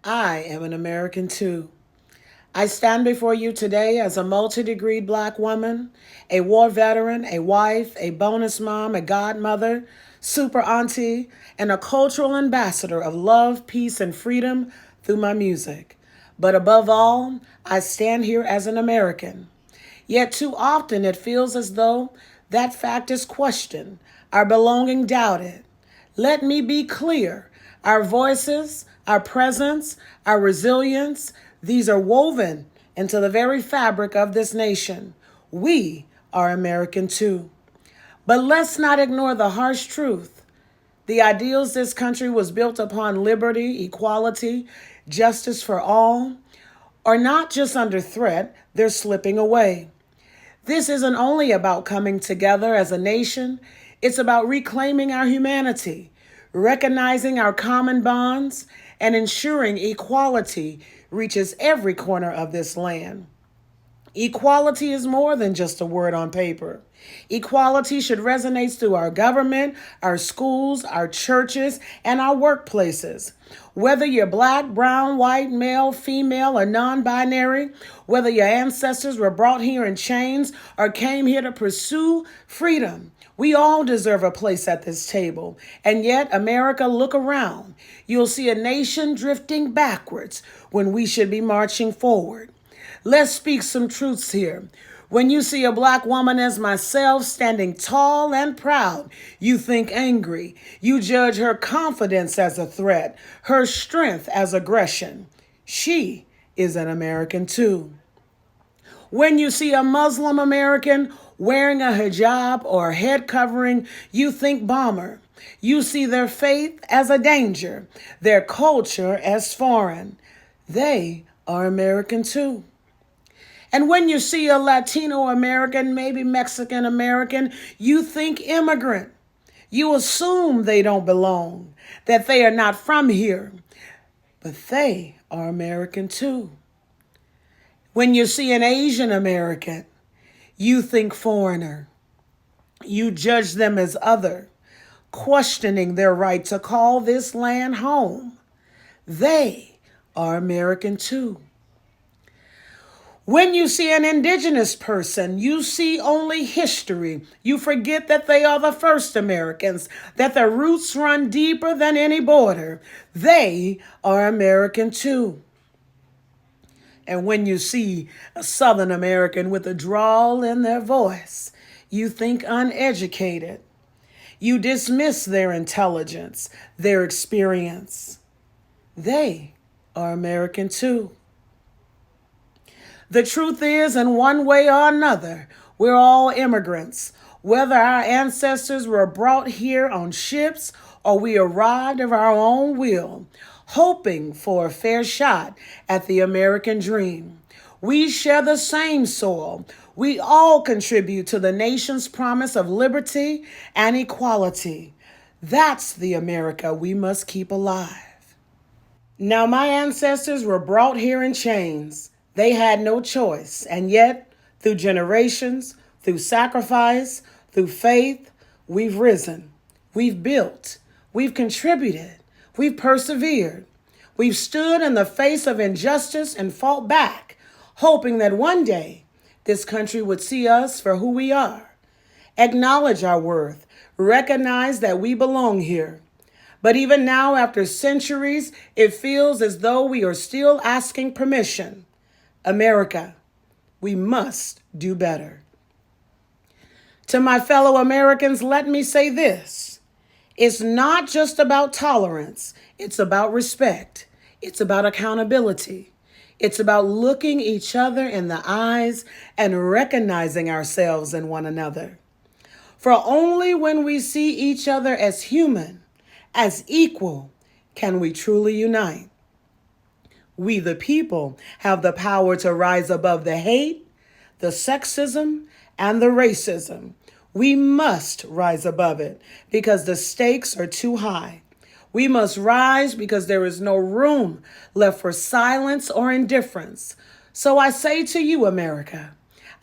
I am an American too. I stand before you today as a multi-degreed Black woman, a war veteran, a wife, a bonus mom, a godmother, super auntie, and a cultural ambassador of love, peace, and freedom through my music. But above all, I stand here as an American. Yet too often it feels as though that fact is questioned, our belonging doubted. Let me be clear. Our voices, our presence, our resilience, these are woven into the very fabric of this nation. We are American too. But let's not ignore the harsh truth. The ideals this country was built upon liberty, equality, justice for all are not just under threat, they're slipping away. This isn't only about coming together as a nation, it's about reclaiming our humanity, recognizing our common bonds, and ensuring equality reaches every corner of this land. Equality is more than just a word on paper. Equality should resonate through our government, our schools, our churches, and our workplaces. Whether you're black, brown, white, male, female, or non-binary, whether your ancestors were brought here in chains or came here to pursue freedom, we all deserve a place at this table. And yet, America, look around. You'll see a nation drifting backwards when we should be marching forward. Let's speak some truths here. When you see a Black woman as myself standing tall and proud, you think angry. You judge her confidence as a threat, her strength as aggression. She is an American too. When you see a Muslim American wearing a hijab or a head covering, you think bomber. You see their faith as a danger, their culture as foreign. They are American too. And when you see a Latino American, maybe Mexican American, you think immigrant. You assume they don't belong, that they are not from here. But they are American too. When you see an Asian American, you think foreigner. You judge them as other, questioning their right to call this land home. They are American too. When you see an indigenous person, you see only history. You forget that they are the first Americans, that their roots run deeper than any border. They are American too. And when you see a Southern American with a drawl in their voice, you think uneducated. You dismiss their intelligence, their experience. They are American too. The truth is, in one way or another, we're all immigrants. Whether our ancestors were brought here on ships or we arrived of our own will, hoping for a fair shot at the American dream. We share the same soil. We all contribute to the nation's promise of liberty and equality. That's the America we must keep alive. Now, my ancestors were brought here in chains. They had no choice, and yet, through generations, through sacrifice, through faith, we've risen, we've built, we've contributed, we've persevered. We've stood in the face of injustice and fought back, hoping that one day this country would see us for who we are, acknowledge our worth, recognize that we belong here. But even now, after centuries, it feels as though we are still asking permission. America, we must do better. To my fellow Americans, let me say this. It's not just about tolerance. It's about respect. It's about accountability. It's about looking each other in the eyes and recognizing ourselves in one another. For only when we see each other as human, as equal, can we truly unite. We, the people, have the power to rise above the hate, the sexism, and the racism. We must rise above it because the stakes are too high. We must rise because there is no room left for silence or indifference. So I say to you, America,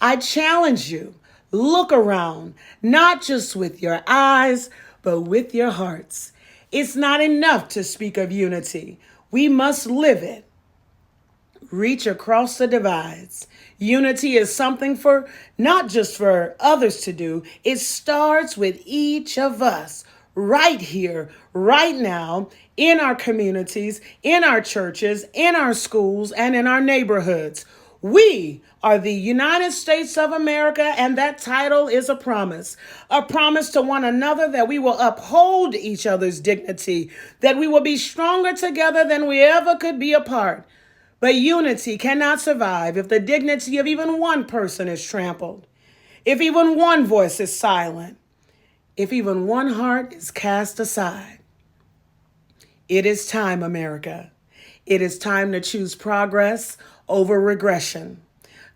I challenge you, look around, not just with your eyes, but with your hearts. It's not enough to speak of unity. We must live it. Reach across the divides. Unity is something for not just for others to do. It starts with each of us right here, right now, in our communities, in our churches, in our schools, and in our neighborhoods. We are the United States of America, and that title is a promise to one another that we will uphold each other's dignity, that we will be stronger together than we ever could be apart. But unity cannot survive if the dignity of even one person is trampled, if even one voice is silent, if even one heart is cast aside. It is time, America. It is time to choose progress over regression,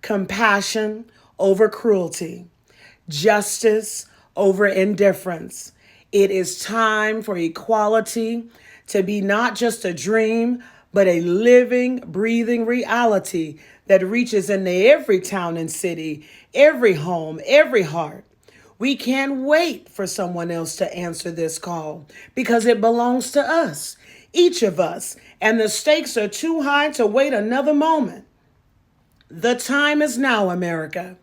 compassion over cruelty, justice over indifference. It is time for equality to be not just a dream, but a living, breathing reality that reaches into every town and city, every home, every heart. We can't wait for someone else to answer this call because it belongs to us, each of us, and the stakes are too high to wait another moment. The time is now, America.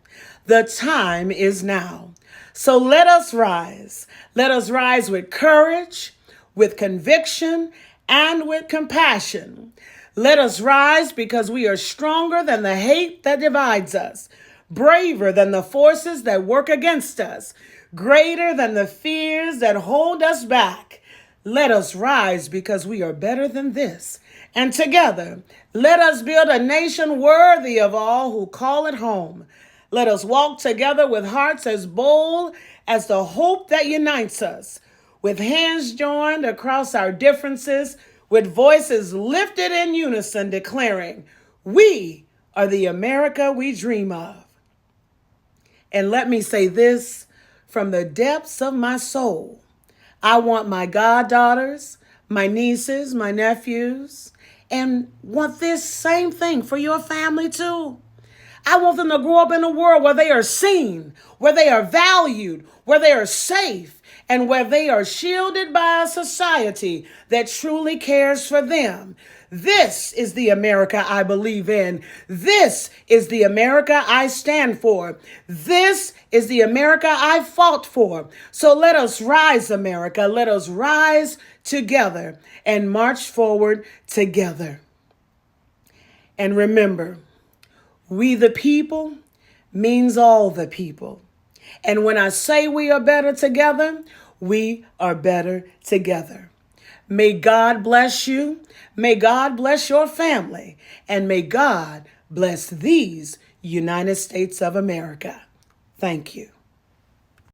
The time is now. So let us rise. Let us rise with courage, with conviction, and with compassion. Let us rise because we are stronger than the hate that divides us, braver than the forces that work against us, greater than the fears that hold us back. Let us rise because we are better than this. And together, let us build a nation worthy of all who call it home. Let us walk together with hearts as bold as the hope that unites us, with hands joined across our differences, with voices lifted in unison declaring, we are the America we dream of. And let me say this from the depths of my soul. I want my goddaughters, my nieces, my nephews, and want this same thing for your family too. I want them to grow up in a world where they are seen, where they are valued, where they are safe, and where they are shielded by a society that truly cares for them. This is the America I believe in. This is the America I stand for. This is the America I fought for. So let us rise, America. Let us rise together and march forward together. And remember, we the people means all the people. And when I say we are better together, we are better together. May God bless you. May God bless your family. And may God bless these United States of America. Thank you.